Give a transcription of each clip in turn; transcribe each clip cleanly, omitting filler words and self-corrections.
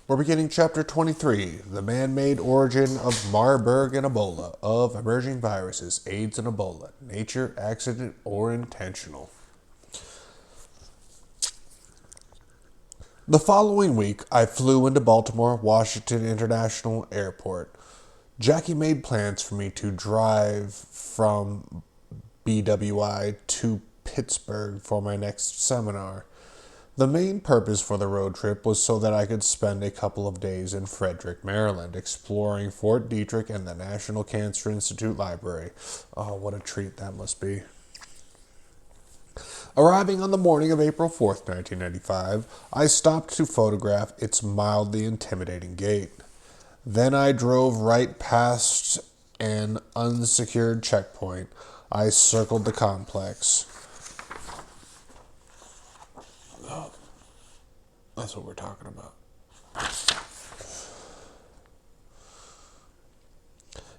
We're beginning Chapter 23, The Man-Made Origin of Marburg and Ebola, of Emerging Viruses, AIDS and Ebola, Nature, Accident, or Intentional. The following week, I flew into Baltimore Washington International Airport. Jackie made plans for me to drive from BWI to Pittsburgh for my next seminar. The main purpose for the road trip was so that I could spend a couple of days in Frederick, Maryland, exploring Fort Detrick and the National Cancer Institute Library. Oh, what a treat that must be. Arriving on the morning of April 4th, 1995, I stopped to photograph its mildly intimidating gate. Then I drove right past an unsecured checkpoint. I circled the complex. That's what we're talking about.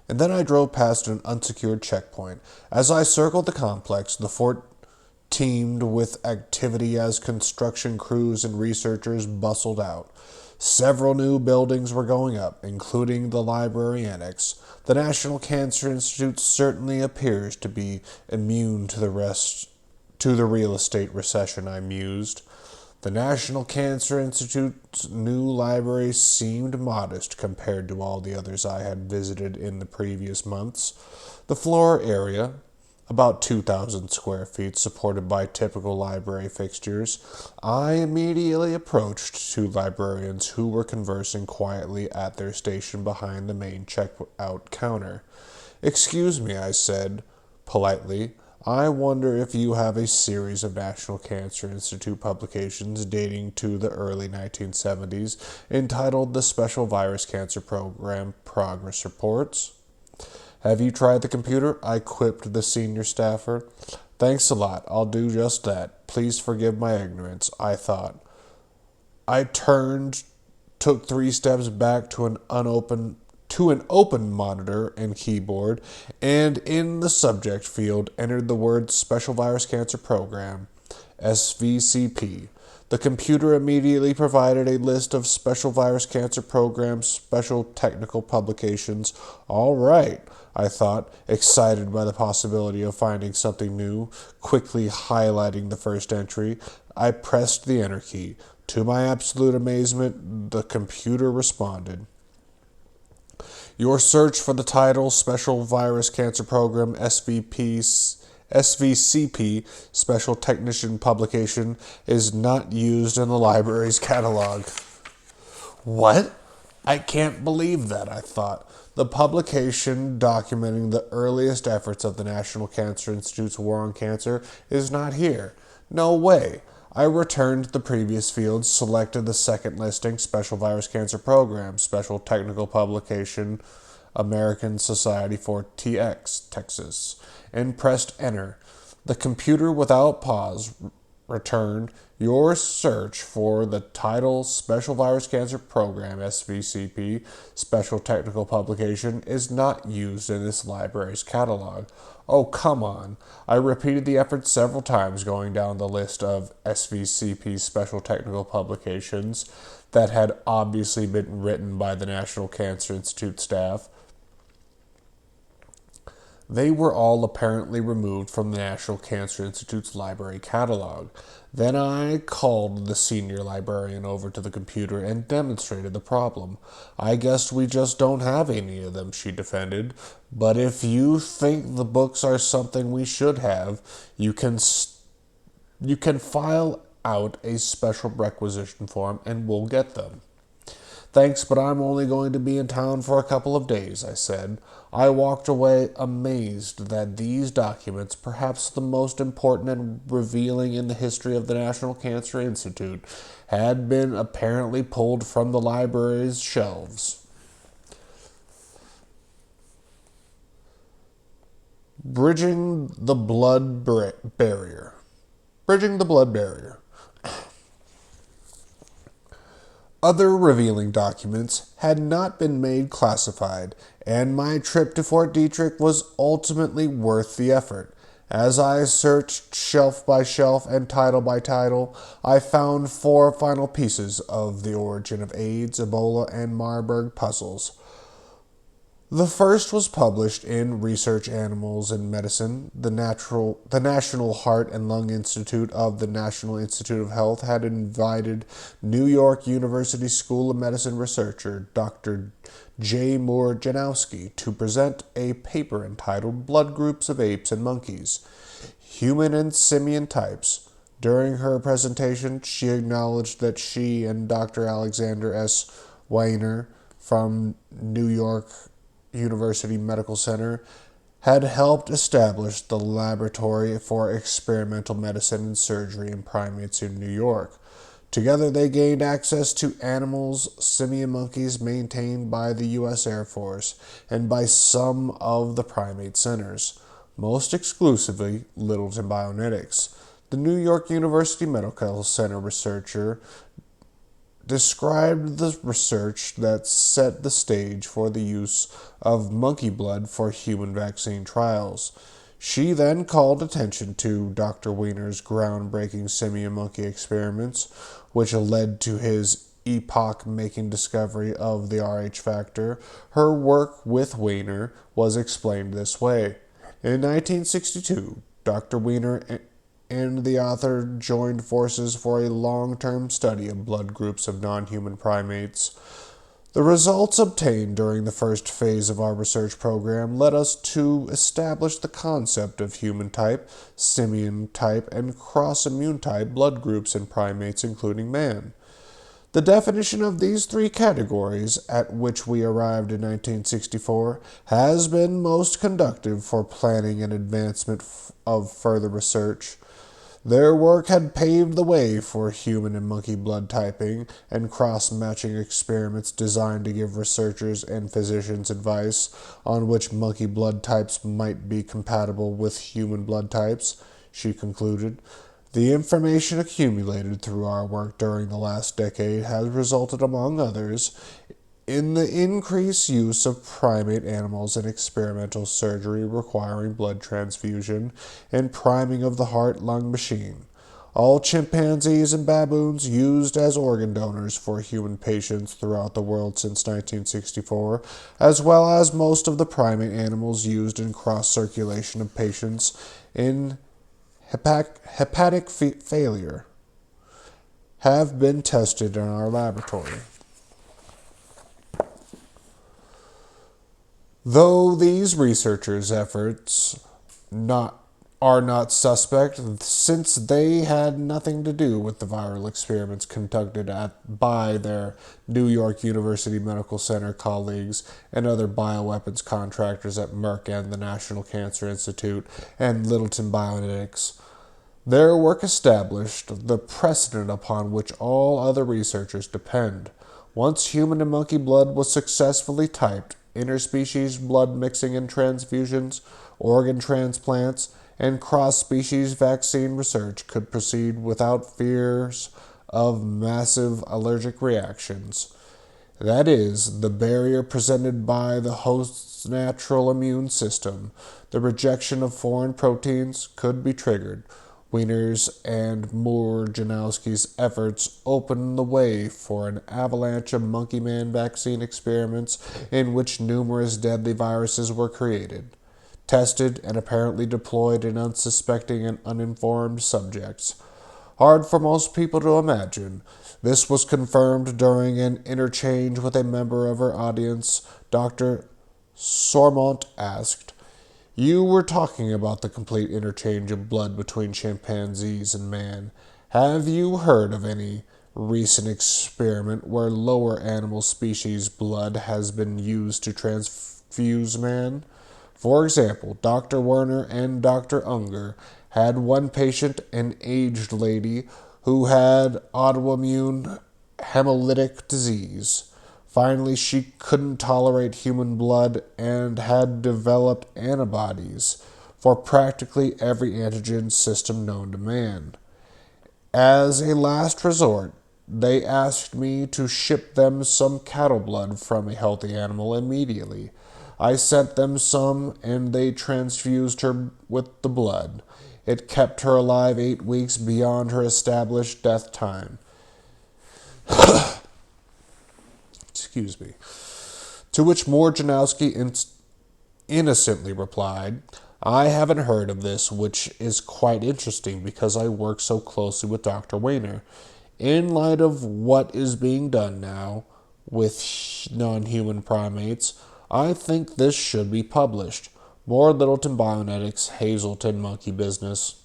And then I drove past an unsecured checkpoint. As I circled the complex, the fort teemed with activity as construction crews and researchers bustled out. Several new buildings were going up, including the library annex. The National Cancer Institute certainly appears to be immune to the real estate recession, I mused. The National Cancer Institute's new library seemed modest compared to all the others I had visited in the previous months. The floor area, about 2,000 square feet, supported by typical library fixtures. I immediately approached two librarians who were conversing quietly at their station behind the main checkout counter. "Excuse me," I said, politely. "I wonder if you have a series of National Cancer Institute publications dating to the early 1970s entitled the Special Virus Cancer Program Progress Reports?" "Have you tried the computer?" I quipped the senior staffer. "Thanks a lot. I'll do just that. Please forgive my ignorance," I thought. I turned, took 3 steps back to an open monitor and keyboard, and in the subject field entered the word Special Virus Cancer Program, SVCP. The computer immediately provided a list of Special Virus Cancer Program special technical publications. All right, I thought, excited by the possibility of finding something new. Quickly highlighting the first entry, I pressed the enter key. To my absolute amazement, the computer responded. "Your search for the title Special Virus Cancer Program SVCP Special Technician Publication is not used in the library's catalog." What? I can't believe that, I thought. The publication documenting the earliest efforts of the National Cancer Institute's war on cancer is not here. No way. I returned to the previous field, selected the second listing, Special Virus Cancer Program, Special Technical Publication, American Society for TX, Texas, and pressed enter. The computer, without pause, returned, "Your search for the title Special Virus Cancer Program, SVCP, Special Technical Publication, is not used in this library's catalog." Oh, come on. I repeated the effort several times, going down the list of SVCP Special Technical Publications that had obviously been written by the National Cancer Institute staff. They were all apparently removed from the National Cancer Institute's library catalog. Then I called the senior librarian over to the computer and demonstrated the problem. "I guess we just don't have any of them," she defended. "But if you think the books are something we should have, you can file out a special requisition form and we'll get them." "Thanks, but I'm only going to be in town for a couple of days," I said. I walked away amazed that these documents, perhaps the most important and revealing in the history of the National Cancer Institute, had been apparently pulled from the library's shelves. Bridging the blood barrier. Bridging the blood barrier. Other revealing documents had not been made classified, and my trip to Fort Detrick was ultimately worth the effort. As I searched shelf by shelf and title by title, I found 4 final pieces of the origin of AIDS, Ebola, and Marburg puzzles. The first was published in Research Animals and Medicine. The National Heart and Lung Institute of the National Institute of Health had invited New York University School of Medicine researcher Dr. J. Moore Janowski to present a paper entitled Blood Groups of Apes and Monkeys, Human and Simian Types. During her presentation, she acknowledged that she and Dr. Alexander S. Weiner from New York University Medical Center had helped establish the Laboratory for Experimental Medicine and Surgery in Primates in New York. Together, they gained access to animals, simian monkeys maintained by the U.S. Air Force and by some of the primate centers, most exclusively Littleton Bionetics. The New York University Medical Center researcher described the research that set the stage for the use of monkey blood for human vaccine trials. She then called attention to Dr. Weiner's groundbreaking simian monkey experiments, which led to his epoch-making discovery of the Rh factor. Her work with Weiner was explained this way. In 1962, Dr. Weiner and the author joined forces for a long-term study of blood groups of non-human primates. The results obtained during the first phase of our research program led us to establish the concept of human type, simian type, and cross-immune type blood groups in primates, including man. The definition of these 3 categories, at which we arrived in 1964, has been most conducive for planning and advancement of further research. Their work had paved the way for human and monkey blood typing and cross-matching experiments designed to give researchers and physicians advice on which monkey blood types might be compatible with human blood types, she concluded. The information accumulated through our work during the last decade has resulted, among others, in the increased use of primate animals in experimental surgery requiring blood transfusion and priming of the heart-lung machine. All chimpanzees and baboons used as organ donors for human patients throughout the world since 1964, as well as most of the primate animals used in cross-circulation of patients in hepatic failure, have been tested in our laboratory. Though these researchers' efforts are not suspect, since they had nothing to do with the viral experiments conducted by their New York University Medical Center colleagues and other bioweapons contractors at Merck and the National Cancer Institute and Littleton Bionetics. Their work established the precedent upon which all other researchers depend. Once human and monkey blood was successfully typed, interspecies blood mixing and transfusions, organ transplants, and cross-species vaccine research could proceed without fears of massive allergic reactions. That is, the barrier presented by the host's natural immune system, the rejection of foreign proteins, could be triggered. Weiner's and Moore-Janowski's efforts opened the way for an avalanche of monkey man vaccine experiments in which numerous deadly viruses were created, tested, and apparently deployed in unsuspecting and uninformed subjects. Hard for most people to imagine. This was confirmed during an interchange with a member of her audience. Dr. Sormont asked, "You were talking about the complete interchange of blood between chimpanzees and man. Have you heard of any recent experiment where lower animal species blood has been used to transfuse man? For example, Dr. Werner and Dr. Unger had one patient, an aged lady, who had autoimmune hemolytic disease. Finally, she couldn't tolerate human blood and had developed antibodies for practically every antigen system known to man. As a last resort, they asked me to ship them some cattle blood from a healthy animal immediately. I sent them some, and they transfused her with the blood. It kept her alive 8 weeks beyond her established death time. Excuse me. To which Morjanowski innocently replied, I haven't heard of this, which is quite interesting because I work so closely with Dr. Weiner. In light of what is being done now with non-human primates, I think this should be published. More Littleton Bionetics Hazelton monkey business.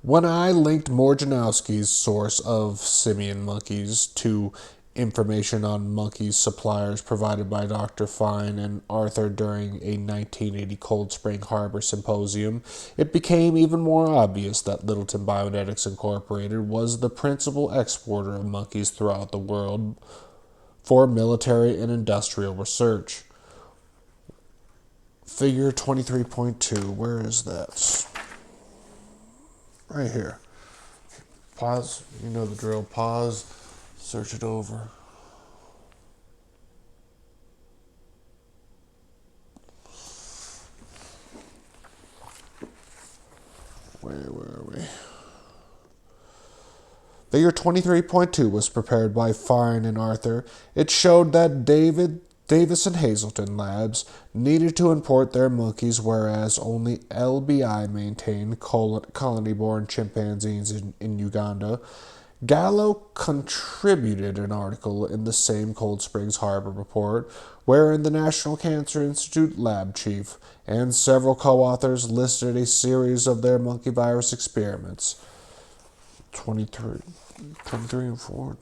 When I linked Morjanowski's source of simian monkeys to information on monkeys suppliers provided by Dr. Fine and Arthur during a 1980 Cold Spring Harbor symposium, it became even more obvious that Littleton Bionetics Incorporated was the principal exporter of monkeys throughout the world for military and industrial research. Figure 23.2, where is that? Right here. Pause, you know the drill. Pause, search it over. Where are we? Figure 23.2 was prepared by Fine and Arthur. It showed that Davis and Hazelton Labs needed to import their monkeys, whereas only LBI maintained colony-born chimpanzees in Uganda. Gallo contributed an article in the same Cold Springs Harbor report, wherein the National Cancer Institute lab chief and several co-authors listed a series of their monkey virus experiments. 23 and 4.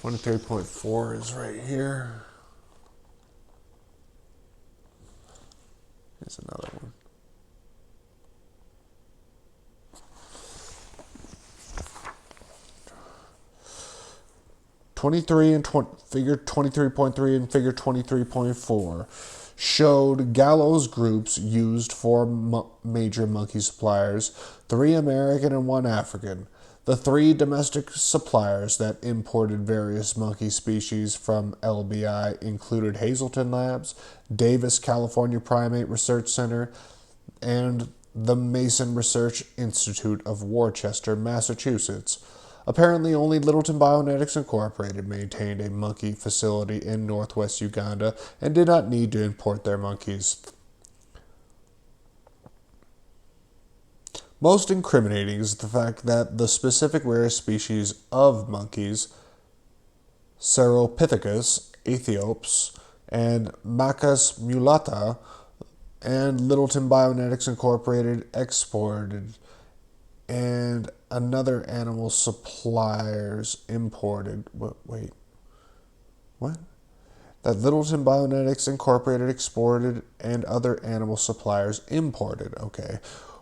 23.4 is right here. Here's another one. Figure 23.3 and figure 23.4 showed Gallo's groups used for major monkey suppliers, 3 American and 1 African. The 3 domestic suppliers that imported various monkey species from LBI included Hazelton Labs, Davis California Primate Research Center, and the Mason Research Institute of Worcester, Massachusetts. Apparently, only Littleton Bionetics Incorporated maintained a monkey facility in northwest Uganda and did not need to import their monkeys. Most incriminating is the fact that the specific rare species of monkeys, Ceropithecus aethiops and Macus mulata, and Littleton Bionetics Incorporated exported, and another animal suppliers imported. Wait, what? That Littleton Bionetics Incorporated exported and other animal suppliers imported. Okay.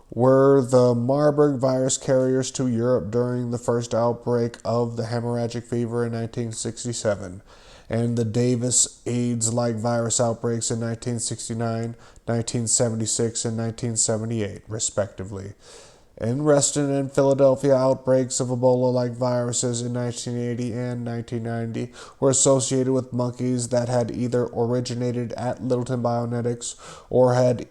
Were the Marburg virus carriers to Europe during the first outbreak of the hemorrhagic fever in 1967, and the Davis AIDS-like virus outbreaks in 1969, 1976, and 1978, respectively. In Reston and Philadelphia, outbreaks of Ebola-like viruses in 1980 and 1990 were associated with monkeys that had either originated at Littleton Bionetics or had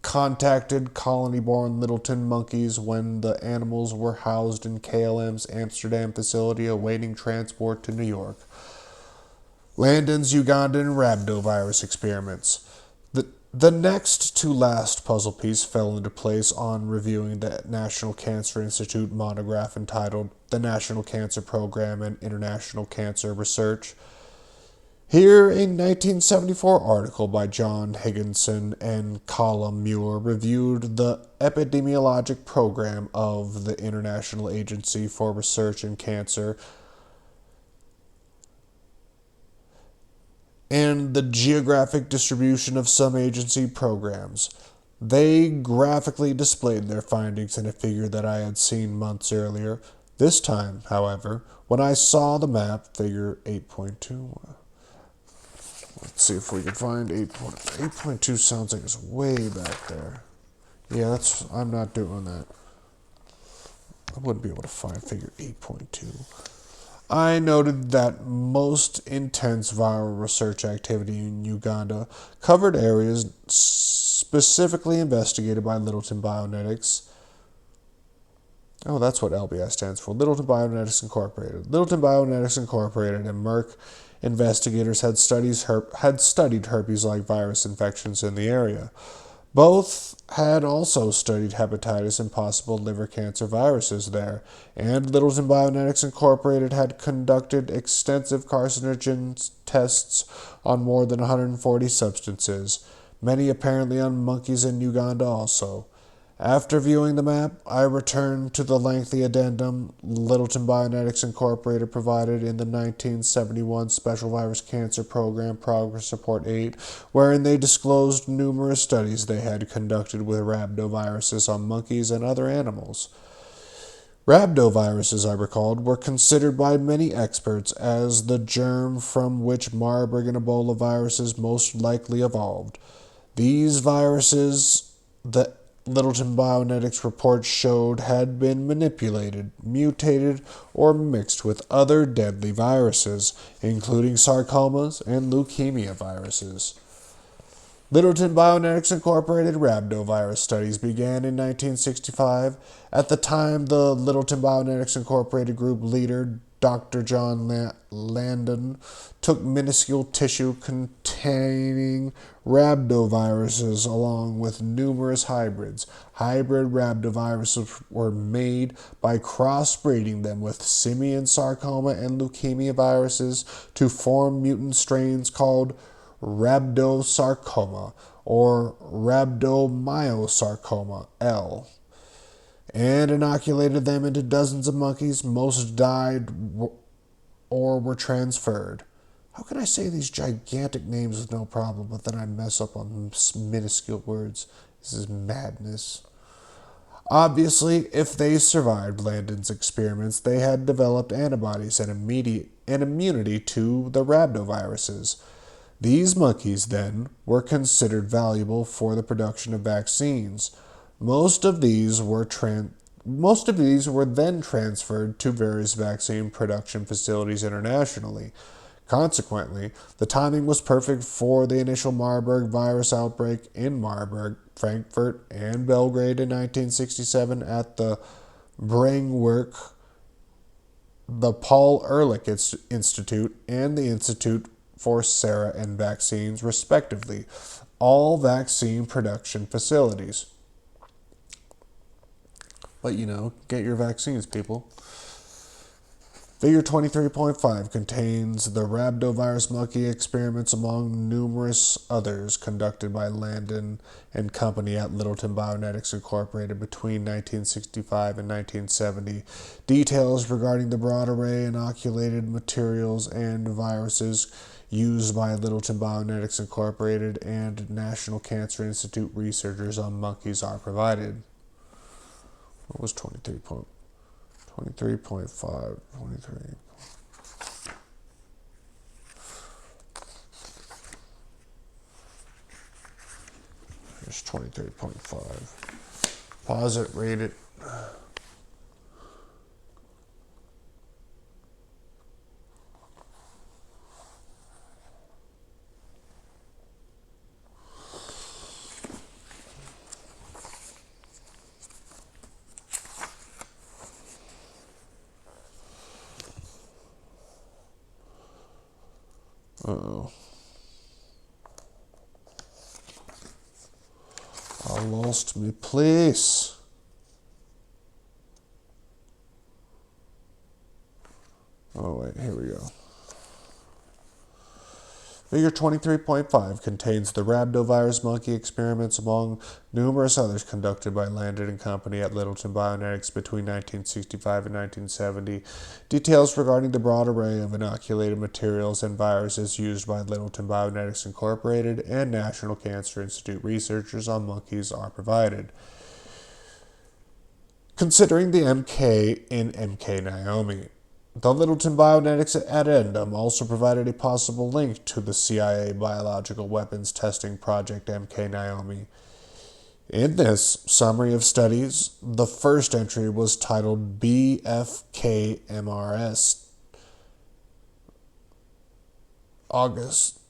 contacted colony-born Littleton monkeys when the animals were housed in KLM's Amsterdam facility awaiting transport to New York. Landon's Ugandan rhabdovirus experiments. The next to last puzzle piece fell into place on reviewing the National Cancer Institute monograph entitled The National Cancer Program and International Cancer Research. Here, a 1974 article by John Higginson and Colum Muir reviewed the epidemiologic program of the International Agency for Research in Cancer and the geographic distribution of some agency programs. They graphically displayed their findings in a figure that I had seen months earlier. This time, however, when I saw the map, figure 8.2... Let's see if we can find 8.2 sounds like it's way back there. Yeah, I'm not doing that. I wouldn't be able to find figure 8.2. I noted that most intense viral research activity in Uganda covered areas specifically investigated by Littleton Bionetics. Oh, that's what LBI stands for. Littleton Bionetics Incorporated. Littleton Bionetics Incorporated and Merck investigators had studied herpes-like virus infections in the area. Both had also studied hepatitis and possible liver cancer viruses there, and Littleton Bionetics Incorporated had conducted extensive carcinogen tests on more than 140 substances, many apparently on monkeys in Uganda also. After viewing the map, I returned to the lengthy addendum Littleton Bionetics Incorporated provided in the 1971 Special Virus Cancer Program Progress Report 8, wherein they disclosed numerous studies they had conducted with rhabdoviruses on monkeys and other animals. Rhabdoviruses, I recalled, were considered by many experts as the germ from which Marburg and Ebola viruses most likely evolved. These viruses, the Littleton Bionetics report showed, had been manipulated, mutated, or mixed with other deadly viruses, including sarcomas and leukemia viruses. Littleton Bionetics Incorporated rhabdovirus studies began in 1965. At the time, the Littleton Bionetics Incorporated group leader, Dr. John Landon, took minuscule tissue containing rhabdoviruses along with numerous hybrids. Hybrid rhabdoviruses were made by crossbreeding them with simian sarcoma and leukemia viruses to form mutant strains called rhabdosarcoma or rhabdomyosarcoma L, and inoculated them into dozens of monkeys. Most died or were transferred. How can I say these gigantic names with no problem, but then I mess up on minuscule words? This is madness. Obviously, if they survived Landon's experiments, they had developed antibodies and immunity to the rhabdoviruses. These monkeys, then, were considered valuable for the production of vaccines. Most of these were then transferred to various vaccine production facilities internationally. Consequently, the timing was perfect for the initial Marburg virus outbreak in Marburg, Frankfurt, and Belgrade in 1967 at the Brainwork, the Paul Ehrlich Institute, and the Institute for Sera and Vaccines, respectively, all vaccine production facilities. But, get your vaccines, people. Figure 23.5 contains the rhabdovirus monkey experiments among numerous others conducted by Landon and Company at Littleton Bionetics Incorporated between 1965 and 1970. Details regarding the broad array inoculated materials and viruses used by Littleton Bionetics Incorporated and National Cancer Institute researchers on monkeys are provided. What was 23.5? 23.5, 23. Here's 23.5. Pause it, read it. Uh-oh. I lost me place. Oh, wait, here we go. Figure 23.5 contains the rhabdovirus monkey experiments among numerous others conducted by Landon and Company at Littleton Bionetics between 1965 and 1970. Details regarding the broad array of inoculated materials and viruses used by Littleton Bionetics Incorporated and National Cancer Institute researchers on monkeys are provided. Considering the MK in MK Naomi, the Littleton Bionetics addendum also provided a possible link to the CIA biological weapons testing project MK Naomi. In this summary of studies, the first entry was titled BFKMRS August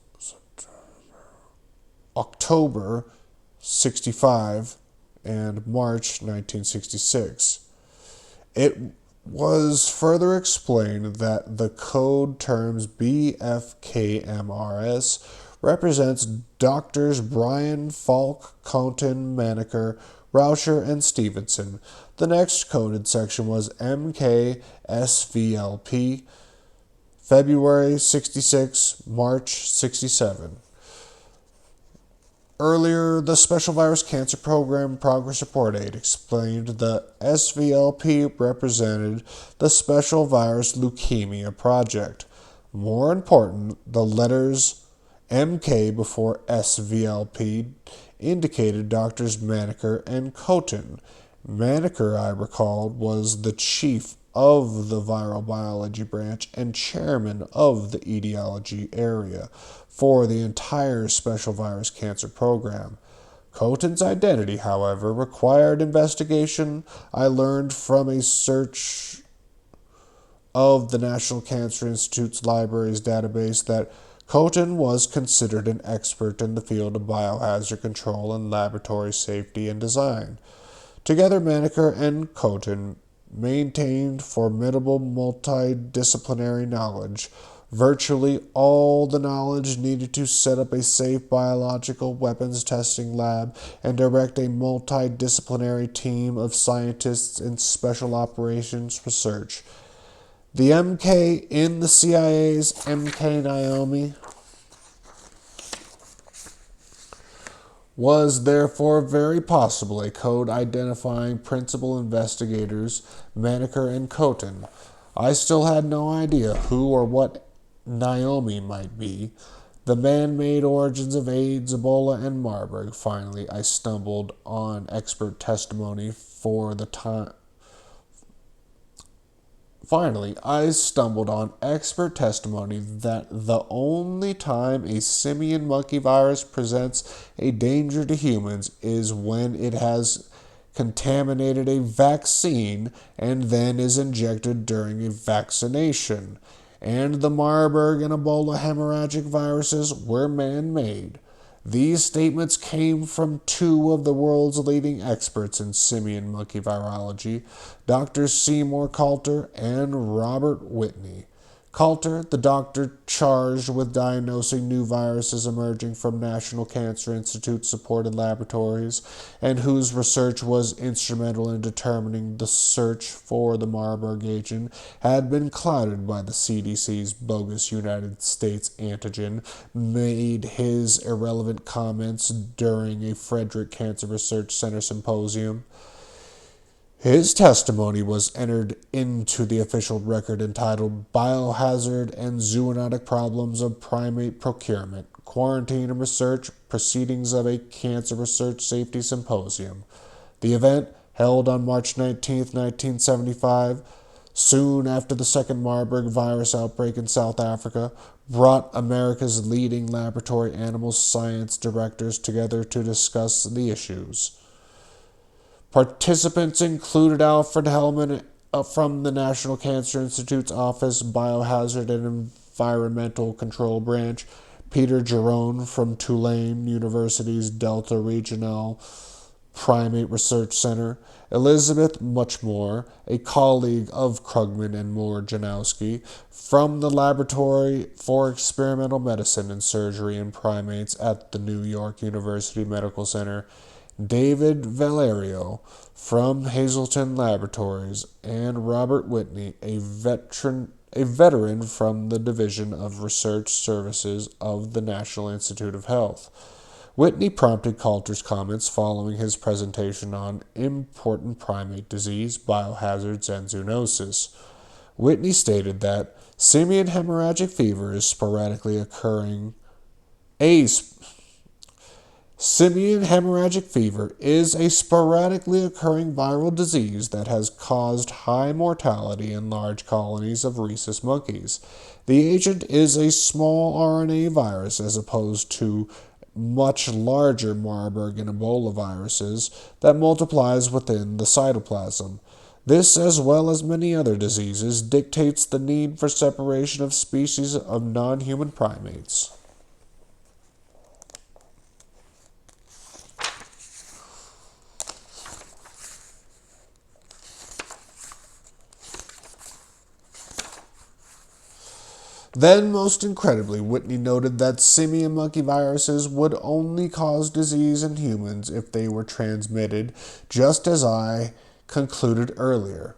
October 65 and March 1966. It was further explained that the code terms BFKMRS represents Doctors Brian, Falk, Conton, Maneker, Rauscher, and Stevenson. The next coded section was MKSVLP, February 66, March 67. Earlier, the Special Virus Cancer Program Progress Report 8 explained the SVLP represented the Special Virus Leukemia Project. More important, the letters MK before SVLP indicated Doctors Maneker and Coton. Maneker, I recalled, was the chief of the viral biology branch and chairman of the etiology area for the entire Special Virus Cancer Program. Coton's identity, however, required investigation. I learned from a search of the National Cancer Institute's library's database that Coton was considered an expert in the field of biohazard control and laboratory safety and design. Together, Maneker and Coton maintained formidable multidisciplinary knowledge, virtually all the knowledge needed to set up a safe biological weapons testing lab and direct a multidisciplinary team of scientists in special operations research. The MK in the CIA's MK Naomi was therefore very possible a code identifying principal investigators Maneker and Coton. I still had no idea who or what Naomi might be. The man-made origins of AIDS, Ebola, and Marburg. Finally, I stumbled on expert testimony that the only time a simian monkey virus presents a danger to humans is when it has contaminated a vaccine and then is injected during a vaccination. And the Marburg and Ebola hemorrhagic viruses were man-made. These statements came from two of the world's leading experts in simian monkey virology, Dr. Seymour Coulter and Robert Whitney. Coulter, the doctor charged with diagnosing new viruses emerging from National Cancer Institute-supported laboratories, and whose research was instrumental in determining the search for the Marburg agent, had been clouded by the CDC's bogus United States antigen, made his irrelevant comments during a Frederick Cancer Research Center symposium. His testimony was entered into the official record entitled Biohazard and Zoonotic Problems of Primate Procurement, Quarantine and Research, Proceedings of a Cancer Research Safety Symposium. The event, held on March 19, 1975, soon after the second Marburg virus outbreak in South Africa, brought America's leading laboratory animal science directors together to discuss the issues. Participants included Alfred Hellman from the National Cancer Institute's Office Biohazard and Environmental Control Branch, Peter Jerome from Tulane University's Delta Regional Primate Research Center, Elizabeth Muchmore, a colleague of Krugman and Moore-Janowski, from the Laboratory for Experimental Medicine and Surgery in Primates at the New York University Medical Center, David Valerio from Hazleton Laboratories, and Robert Whitney, a veteran from the Division of Research Services of the National Institute of Health. Whitney prompted Coulter's comments following his presentation on important primate disease, biohazards, and zoonosis. Whitney stated that simian hemorrhagic fever is Simian hemorrhagic fever is a sporadically occurring viral disease that has caused high mortality in large colonies of rhesus monkeys. The agent is a small RNA virus as opposed to much larger Marburg and Ebola viruses that multiplies within the cytoplasm. This, as well as many other diseases, dictates the need for separation of species of non-human primates. Then, most incredibly, Whitney noted that simian monkey viruses would only cause disease in humans if they were transmitted, just as I concluded earlier,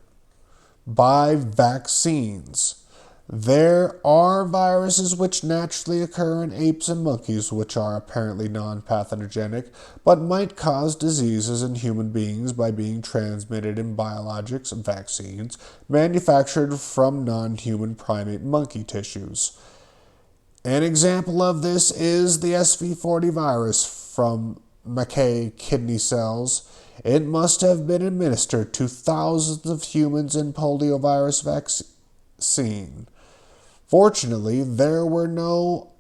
by vaccines. There are viruses which naturally occur in apes and monkeys which are apparently non-pathogenic, but might cause diseases in human beings by being transmitted in biologics vaccines manufactured from non-human primate monkey tissues. An example of this is the SV40 virus from Mackay kidney cells. It must have been administered to thousands of humans in poliovirus vaccine. Fortunately, there were no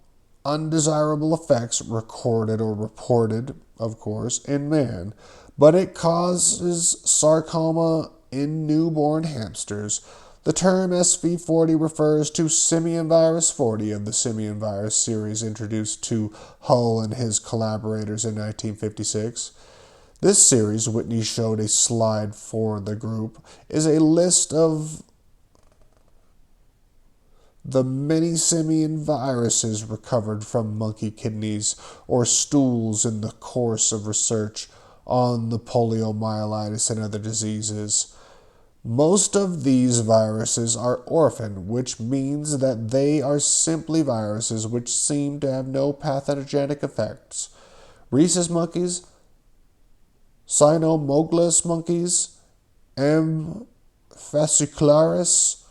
undesirable effects recorded or reported, of course, in man, but it causes sarcoma in newborn hamsters. The term SV40 refers to simian virus 40 of the simian virus series introduced to Hull and his collaborators in 1956. This series, Whitney showed a slide for the group, is a list of the many simian viruses recovered from monkey kidneys or stools in the course of research on the poliomyelitis and other diseases. Most of these viruses are orphan, which means that they are simply viruses which seem to have no pathogenic effects. Rhesus monkeys, cynomolgus monkeys, M. fascicularis,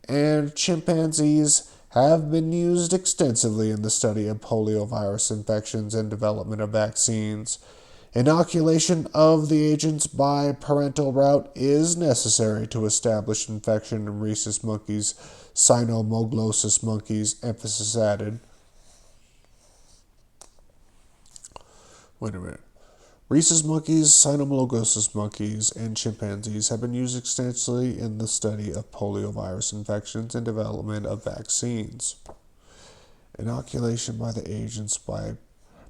and chimpanzees have been used extensively in the study of poliovirus infections and development of vaccines. Inoculation of the agents by parental route is necessary to establish infection in rhesus monkeys, cynomolgus monkeys, emphasis added. Wait a minute. Rhesus monkeys, cynomolgus monkeys, and chimpanzees have been used extensively in the study of poliovirus infections and development of vaccines. Inoculation by the agents by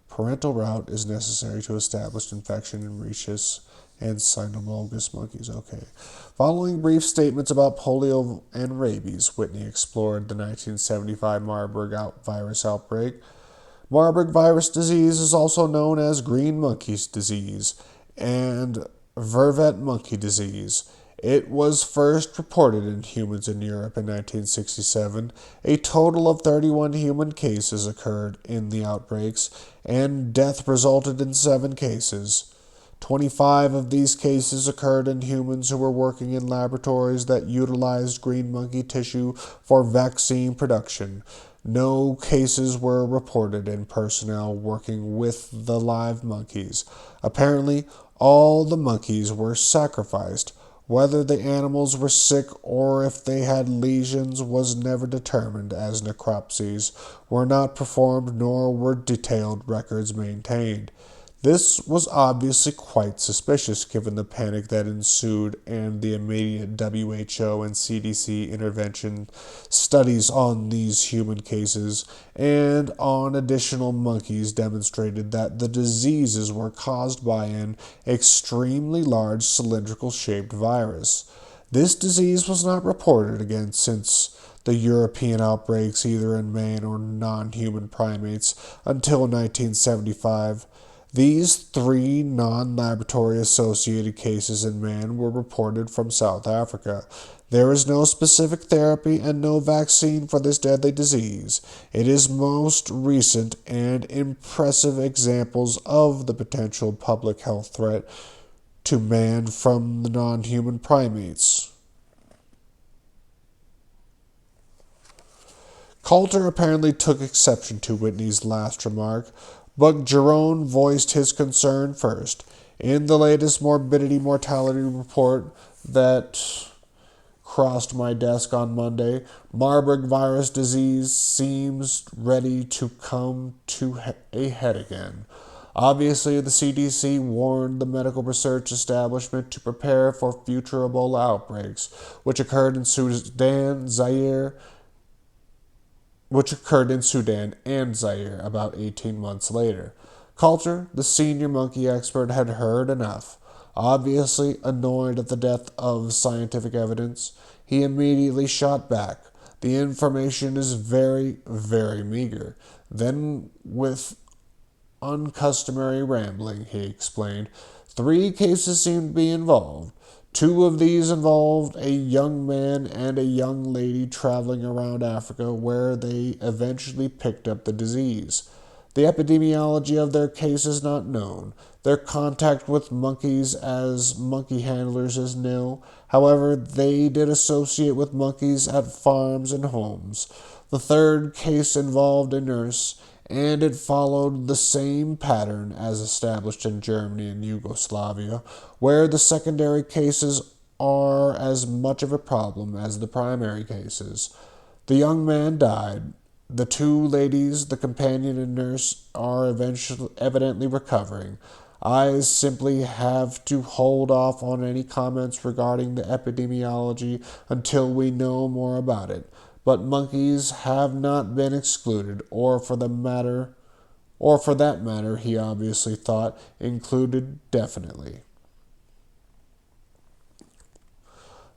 parental route is necessary to establish infection in rhesus and cynomolgus monkeys. Okay. Following brief statements about polio and rabies, Whitney explored the 1975 Marburg virus outbreak. Marburg virus disease is also known as green monkey's disease and vervet monkey disease. It was first reported in humans in Europe in 1967. A total of 31 human cases occurred in the outbreaks, and death resulted in 7 cases. 25 of these cases occurred in humans who were working in laboratories that utilized green monkey tissue for vaccine production. No cases were reported in personnel working with the live monkeys. Apparently, all the monkeys were sacrificed. Whether the animals were sick or if they had lesions was never determined, as necropsies were not performed nor were detailed records maintained. This was obviously quite suspicious given the panic that ensued and the immediate WHO and CDC intervention studies on these human cases and on additional monkeys demonstrated that the diseases were caused by an extremely large cylindrical-shaped virus. This disease was not reported again since the European outbreaks either in man or non-human primates until 1975. These 3 non-laboratory associated cases in man were reported from South Africa. There is no specific therapy and no vaccine for this deadly disease. It is most recent and impressive examples of the potential public health threat to man from the non-human primates. Coulter apparently took exception to Whitney's last remark, but Jerome voiced his concern first. In the latest morbidity-mortality report that crossed my desk on Monday. Marburg virus disease seems ready to come to a head again. Obviously, the CDC warned the medical research establishment to prepare for future Ebola outbreaks, which occurred in Sudan and Zaire about 18 months later. Coulter, the senior monkey expert, had heard enough. Obviously annoyed at the dearth of scientific evidence, he immediately shot back. The information is very, very meager. Then, with uncustomary rambling, he explained, 3 cases seem to be involved. 2 of these involved a young man and a young lady traveling around Africa where they eventually picked up the disease. The epidemiology of their case is not known. Their contact with monkeys as monkey handlers is nil. However, they did associate with monkeys at farms and homes. The 3rd case involved a nurse, and it followed the same pattern as established in Germany and Yugoslavia, where the secondary cases are as much of a problem as the primary cases. The young man died. The 2 ladies, the companion and nurse, are evidently recovering. I simply have to hold off on any comments regarding the epidemiology until we know more about it. But monkeys have not been excluded, or for that matter, he obviously thought, included definitely.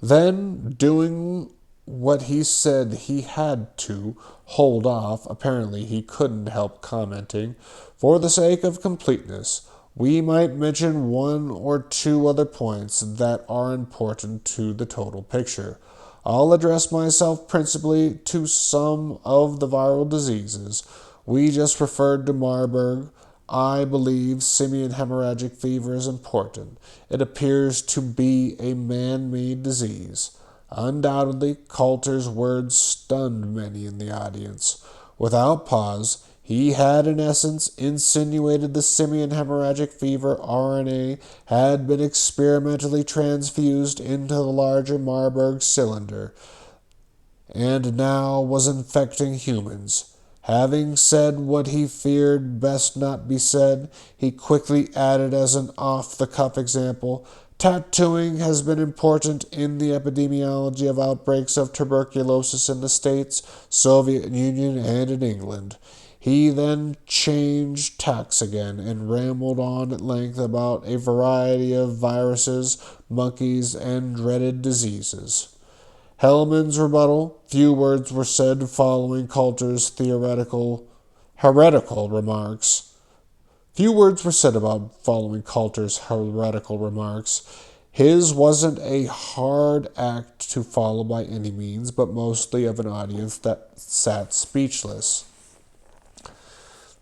Then, doing what he said he had to hold off, apparently he couldn't help commenting, for the sake of completeness, we might mention 1 or 2 other points that are important to the total picture. I'll address myself principally to some of the viral diseases. We just referred to Marburg. I believe simian hemorrhagic fever is important. It appears to be a man-made disease. Undoubtedly, Coulter's words stunned many in the audience. Without pause, he had in essence insinuated the simian hemorrhagic fever RNA had been experimentally transfused into the larger Marburg cylinder and now was infecting humans. Having said what he feared best not be said, he quickly added as an off-the-cuff example, tattooing has been important in the epidemiology of outbreaks of tuberculosis in the States, Soviet Union, and in England. He then changed tacks again and rambled on at length about a variety of viruses, monkeys, and dreaded diseases. Hellman's rebuttal, few words were said following Coulter's heretical remarks. Few words were said about following Coulter's heretical remarks. His wasn't a hard act to follow by any means, but mostly of an audience that sat speechless.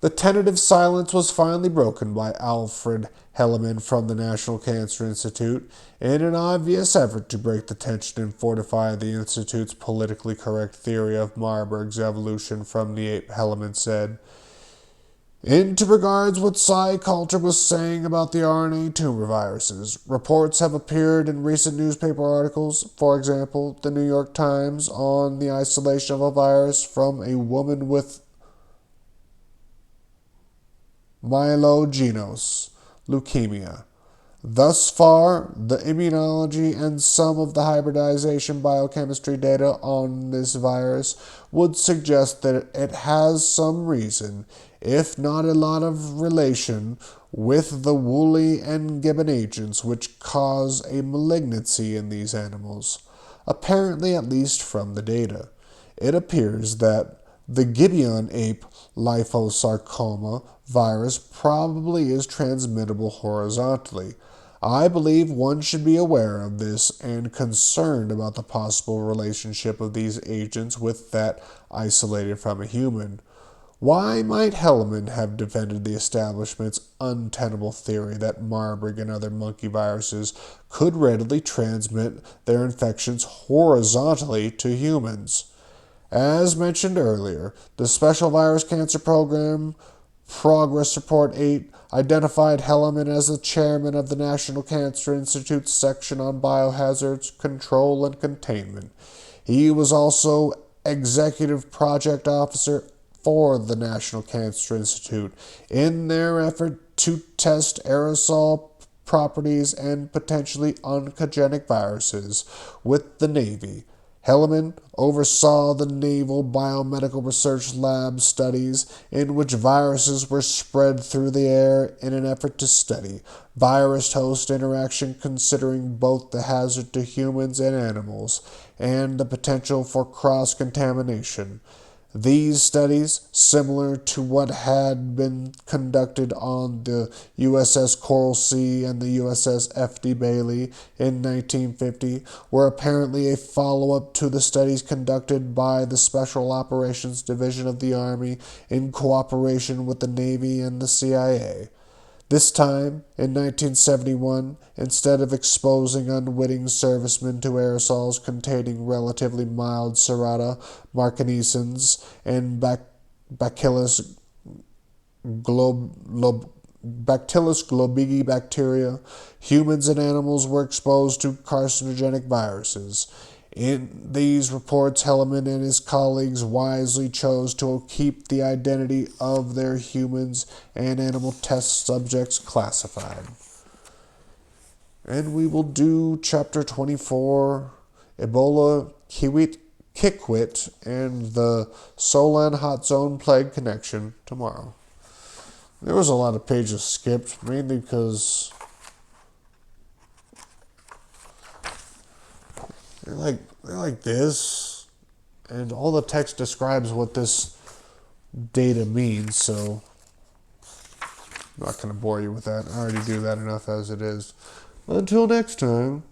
The tentative silence was finally broken by Alfred Helleman from the National Cancer Institute, in an obvious effort to break the tension and fortify the Institute's politically correct theory of Marburg's evolution from the ape. Helleman said, "Into regards what Cy Coulter was saying about the RNA tumor viruses, reports have appeared in recent newspaper articles, for example, the New York Times, on the isolation of a virus from a woman with myelogenous leukemia. Thus far, the immunology and some of the hybridization biochemistry data on this virus would suggest that it has some reason, if not a lot of relation, with the woolly and gibbon agents which cause a malignancy in these animals. Apparently, at least from the data, it appears that the gibbon ape liposarcoma virus probably is transmittable horizontally. I believe one should be aware of this and concerned about the possible relationship of these agents with that isolated from a human. Why might Helleman have defended the establishment's untenable theory that Marburg and other monkey viruses could readily transmit their infections horizontally to humans? As mentioned earlier, the Special Virus Cancer Program Progress Report 8 identified Hellerman as the chairman of the National Cancer Institute's section on biohazards, control, and containment. He was also executive project officer for the National Cancer Institute in their effort to test aerosol properties and potentially oncogenic viruses with the Navy. Hellerman oversaw the Naval Biomedical Research Lab studies in which viruses were spread through the air in an effort to study virus-host interaction, considering both the hazard to humans and animals and the potential for cross-contamination. These studies, similar to what had been conducted on the USS Coral Sea and the USS F.D. Bailey in 1950, were apparently a follow-up to the studies conducted by the Special Operations Division of the Army in cooperation with the Navy and the CIA. This time, in 1971, instead of exposing unwitting servicemen to aerosols containing relatively mild Serrata, marcanescens, and Bacillus globigi bacteria, humans and animals were exposed to carcinogenic viruses. In these reports, Hellerman and his colleagues wisely chose to keep the identity of their humans and animal test subjects classified. And we will do Chapter 24, Ebola, Kikwit, and the Solan Hot Zone Plague Connection tomorrow. There was a lot of pages skipped, mainly because they're like this, and all the text describes what this data means, so I'm not going to bore you with that. I already do that enough as it is. Until next time.